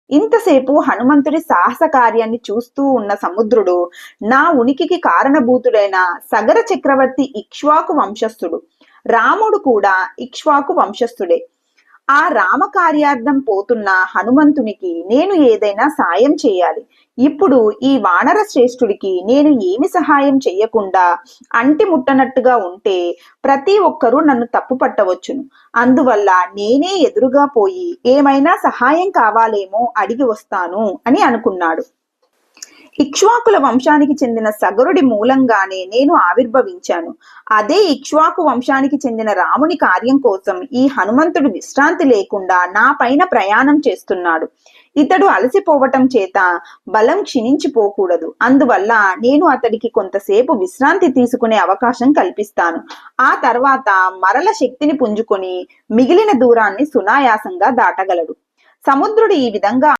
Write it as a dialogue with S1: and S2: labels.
S1: ఇంతసేపు హనుమంతుడి సాహస కార్యాన్ని చూస్తూ ఉన్న సముద్రుడు నా ఉనికికి కారణభూతుడైన సగర చక్రవర్తి ఇక్ష్వాకు వంశస్థుడు. రాముడు కూడా ఇక్ష్వాకు వంశస్థుడే. ఆ రామ కార్యార్థం పోతున్న హనుమంతునికి నేను ఏదైనా సాయం చేయాలి. ఇప్పుడు ఈ వానర శ్రేష్ఠుడికి నేను ఏమి సహాయం చెయ్యకుండా అంటి ముట్టనట్టుగా ఉంటే ప్రతి ఒక్కరూ నన్ను తప్పు పట్టవచ్చును. అందువల్ల నేనే ఎదురుగా పోయి ఏమైనా సహాయం కావాలేమో అడిగి వస్తాను అని అనుకున్నాడు. ఇక్ష్వాకుల వంశానికి చెందిన సగరుడి మూలంగానే నేను ఆవిర్భవించాను. అదే ఇక్ష్వాకు వంశానికి చెందిన రాముని కార్యం కోసం ఈ హనుమంతుడు విశ్రాంతి లేకుండా నా పైన ప్రయాణం చేస్తున్నాడు. ఇతడు అలసిపోవటం చేత బలం క్షీణించిపోకూడదు. అందువల్ల నేను అతడికి కొంతసేపు విశ్రాంతి తీసుకునే అవకాశం కల్పిస్తాను. ఆ తర్వాత మరల శక్తిని పుంజుకొని మిగిలిన దూరాన్ని సునాయాసంగా దాటగలడు. సముద్రుడు ఈ విధంగా